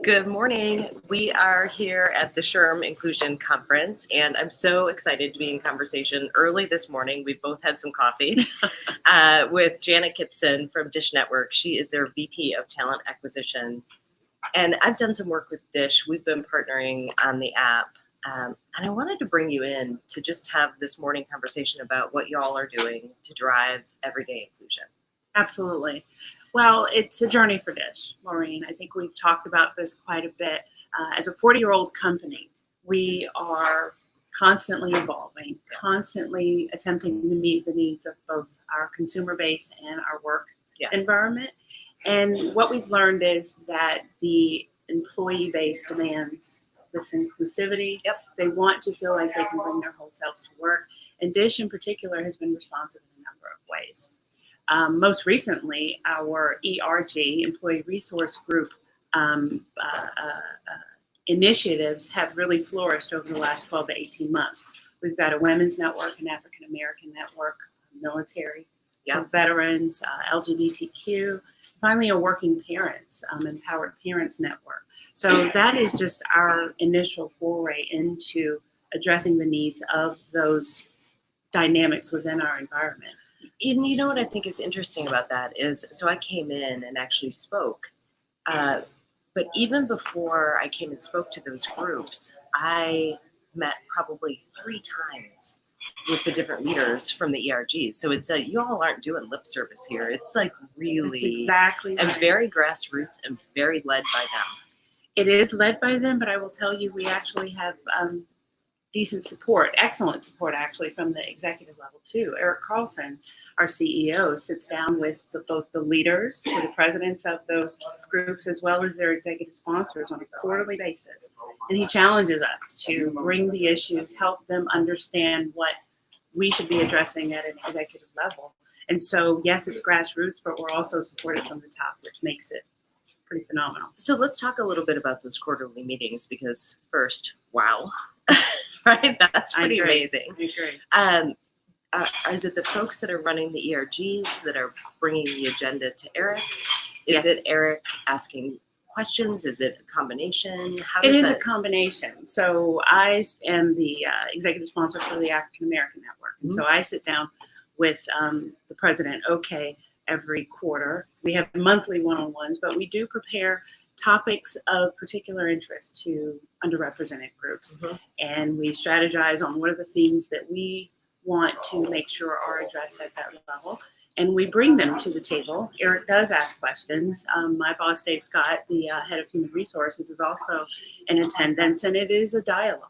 Good morning. We are here at the SHRM Inclusion Conference, and I'm so excited to be in conversation early this morning. We both had some coffee with Janet Gipson from Dish Network. She is their VP of Talent Acquisition. And I've done some work with Dish. We've been partnering on the app. And I wanted to bring you in to just have this morning conversation about what y'all are doing to drive everyday inclusion. Absolutely. Well, it's a journey for Dish, Maureen. I think we've talked about this quite a bit. As a 40-year-old company, we are constantly evolving, constantly attempting to meet the needs of both our consumer base and our work environment. And what we've learned is that the employee base demands this inclusivity. They want to feel like they can bring their whole selves to work. And Dish in particular has been responsive in a number of ways. Most recently, our ERG, Employee Resource Group, initiatives have really flourished over the last 12 to 18 months. We've got a women's network, an AfricanAmerican network, military, veterans, LGBTQ, finally a working parents, empowered parents network. So that is just our initial foray into addressing the needs of those dynamics within our environment. And you know what I think is interesting about that is, so I came in and actually spoke, but even before I came and spoke to those groups, I met probably 3 times with the different leaders from the ERGs. So it's you all aren't doing lip service here. It's like really exactly and right. Very grassroots and very led by them. It is led by them, but I will tell you, we actually have decent support, excellent support actually from the executive level too. Eric Carlson, our CEO, sits down with both the leaders, so the presidents of those groups, as well as their executive sponsors on a quarterly basis. And he challenges us to bring the issues, help them understand what we should be addressing at an executive level. And so, yes, it's grassroots, but we're also supported from the top, which makes it pretty phenomenal. So let's talk a little bit about those quarterly meetings, because first, wow. Right? That's pretty amazing. I agree. Is it the folks that are running the ERGs that are bringing the agenda to Eric? Is it Eric asking questions? Is it a combination? It is a combination. So I am the executive sponsor for the AfricanAmerican Network. And so I sit down with the president, every quarter. We have monthly one-on-ones, but we do prepare topics of particular interest to underrepresented groups. And we strategize on what are the themes that we want to make sure are addressed at that level. And we bring them to the table. Eric does ask questions. My boss, Dave Scott, the head of human resources, is also in attendance, and it is a dialogue.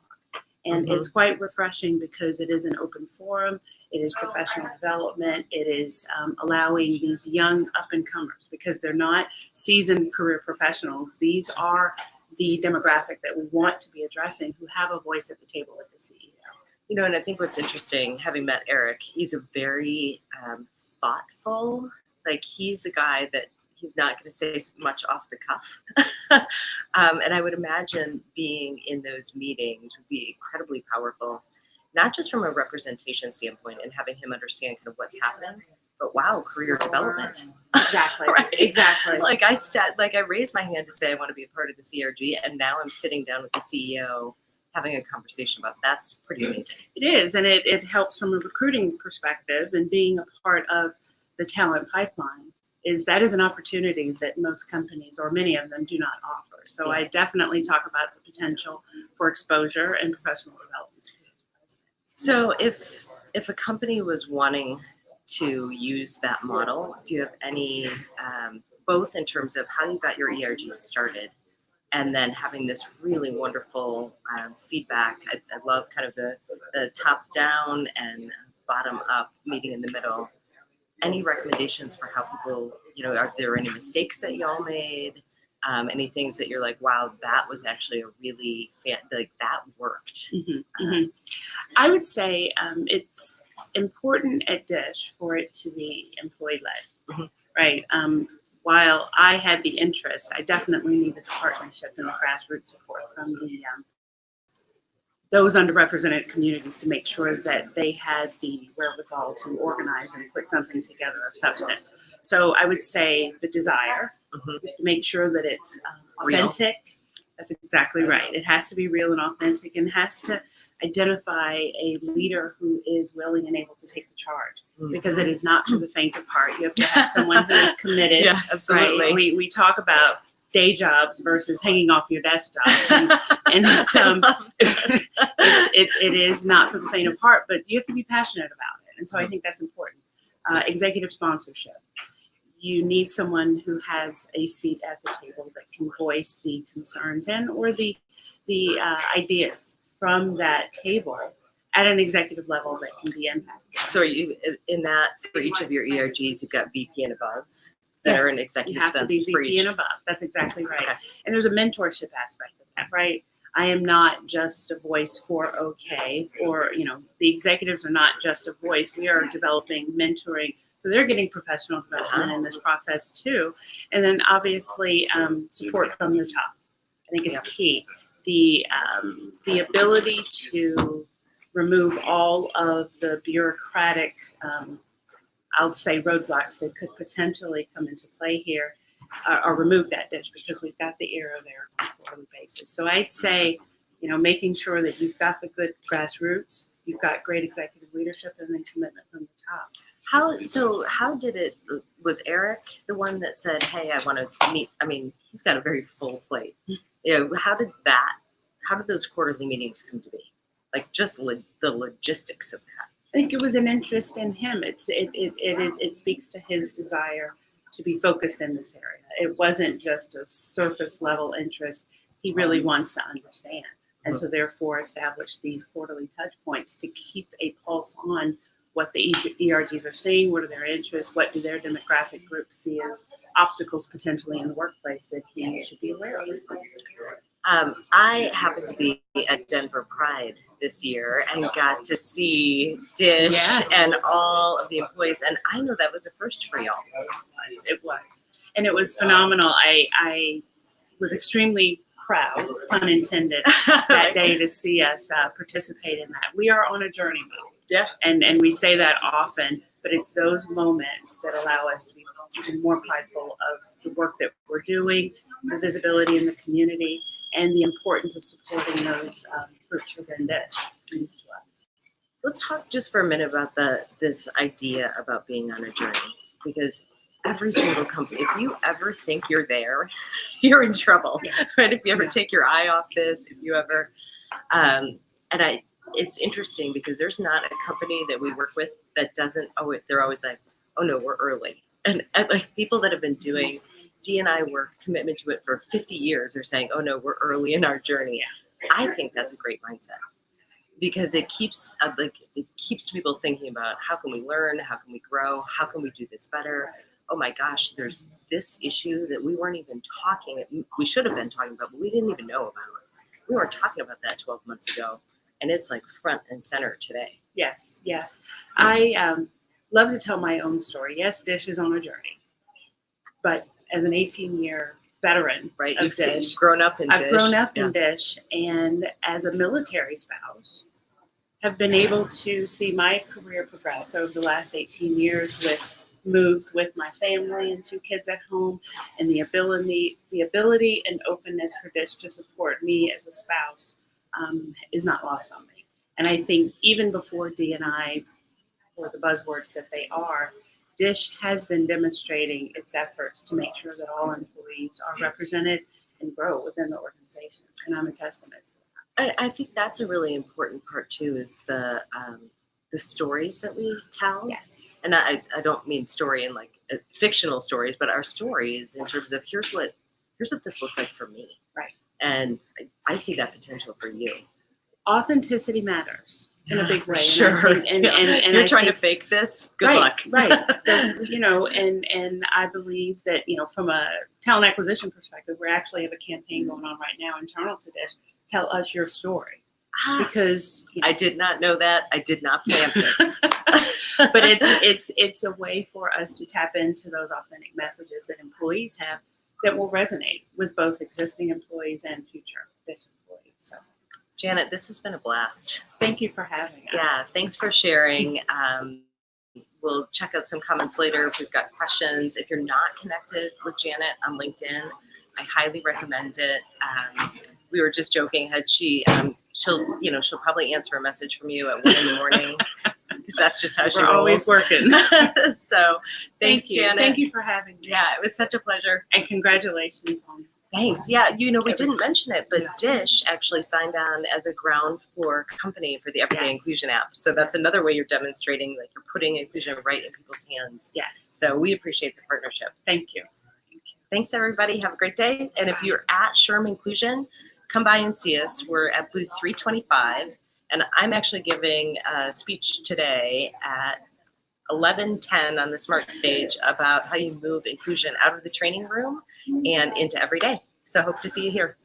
And it's quite refreshing because it is an open forum. It is professional development. It is allowing these young up-and-comers, because they're not seasoned career professionals. These are the demographic that we want to be addressing, who have a voice at the table with the CEO. You know, and I think what's interesting, having met Eric, he's a very thoughtful, he's a guy that he's not going to say much off the cuff. And I would imagine being in those meetings would be incredibly powerful, not just from a representation standpoint and having him understand kind of what's happening, but career development. Exactly. Right? Exactly. I raised my hand to say I want to be a part of this ERG, and now I'm sitting down with the CEO having a conversation about that's pretty amazing. It is, and it helps from a recruiting perspective, and being a part of the talent pipeline is an opportunity that most companies, or many of them, do not offer. So I definitely talk about the potential for exposure and professional development. So if a company was wanting to use that model, do you have any, both in terms of how you got your ERG started, and then having this really wonderful feedback? I love kind of the top down and bottom up meeting in the middle. Any recommendations for how people, are there any mistakes that y'all made? Any things that you're like, wow, that was actually a really, that worked? I would say it's important at Dish for it to be employee-led, right? While I had the interest, I definitely needed the partnership and the grassroots support from those underrepresented communities to make sure that they had the wherewithal to organize and put something together of substance. So I would say the desire to make sure that it's authentic. That's exactly right. It has to be real and authentic, and has to identify a leader who is willing and able to take the charge, because it is not for the faint of heart. You have to have someone who is committed. Yeah, absolutely. Right? We talk about day jobs versus hanging off your desk jobs, and it's, it is not for the faint of heart, but you have to be passionate about it. And so I think that's important. Executive sponsorship. You need someone who has a seat at the table that can voice the concerns and or the ideas from that table at an executive level that can be impacted. So are you in that for each of your ERGs, you've got VP and above that are an executive you have to be sponsor for VP each? and above. That's exactly right. Okay. And there's a mentorship aspect of that, right? I am not just a voice for OK, or, the executives are not just a voice. We are developing mentoring. So they're getting professional development in this process too. And then obviously support from the top. I think it's key. The ability to remove all of the bureaucratic, I'll say roadblocks that could potentially come into play here, or remove that ditch, because we've got the arrow there on a quarterly basis. So I'd say, making sure that you've got the good grassroots, you've got great executive leadership, and then commitment from the top. How did it, was Eric the one that said, hey, I want to meet, he's got a very full plate. How did those quarterly meetings come to be? Like just the logistics of that. I think it was an interest in him. It speaks to his desire to be focused in this area. It wasn't just a surface level interest. He really wants to understand. And so therefore establish these quarterly touch points to keep a pulse on what the ERGs are seeing, what are their interests, what do their demographic groups see as obstacles potentially in the workplace that he should be aware of. I happened to be at Denver Pride this year and got to see Dish and all of the employees, and I know that was a first for y'all. It was. And it was phenomenal. I was extremely proud, pun intended, that day to see us participate in that. We are on a journey mode. Yeah. And we say that often, but it's those moments that allow us to be even more prideful of the work that we're doing, the visibility in the community, and the importance of supporting those groups within Dish. Let's talk just for a minute about this idea about being on a journey, because every single company, if you ever think you're there, you're in trouble, right? If you ever take your eye off this, if you ever, it's interesting because there's not a company that we work with that doesn't, they're always like, oh no, we're early. And like people that have been doing D&I work, commitment to it for 50 years are saying, oh no, we're early in our journey. I think that's a great mindset because it keeps people thinking about how can we learn, how can we grow, how can we do this better? Oh my gosh, there's this issue that we weren't even we should have been talking about, but we didn't even know about it. We weren't talking about that 12 months ago, and it's like front and center today. Yes. I love to tell my own story. Yes, Dish is on a journey, but as an 18-year veteran of Dish, grown up in Dish. I've grown up in Dish, and as a military spouse, have been able to see my career progress over the last 18 years with moves with my family and 2 kids at home, and the ability and openness for Dish to support me as a spouse is not lost on me. And I think even before D&I, or the buzzwords that they are, Dish has been demonstrating its efforts to make sure that all employees are represented and grow within the organization. And I'm a testament to that. I think that's a really important part too, is the stories that we tell. Yes. And I don't mean story in like fictional stories, but our stories in terms of here's what this looked like for me. Right. And I see that potential for you. Authenticity matters in a big way. Sure. And if you're trying to fake this, good luck. Right. And I believe that, from a talent acquisition perspective, we actually have a campaign going on right now internal to Dish. Tell us your story. Because I did not know that. I did not plan this. But it's a way for us to tap into those authentic messages that employees have that will resonate with both existing employees and future Dish employees. So Janet, this has been a blast. Thank you for having us. Yeah, thanks for sharing. We'll check out some comments later if we've got questions. If you're not connected with Janet on LinkedIn, I highly recommend it. We were just joking. She'll probably answer a message from you at 1 a.m. because that's just how she We're always rolls. working. So thanks, Thank you. Janet. Thank you for having me. Yeah, it was such a pleasure. And congratulations on. Thanks. Yeah, we didn't mention it, but Dish actually signed on as a ground floor company for the Everyday Inclusion app. So that's another way you're demonstrating that you're putting inclusion right in people's hands. Yes. So we appreciate the partnership. Thank you. Thanks, everybody. Have a great day. And if you're at SHRM Inclusion, come by and see us. We're at booth 325. And I'm actually giving a speech today at 11:10 on the Smart Stage about how you move inclusion out of the training room and into every day. So hope to see you here.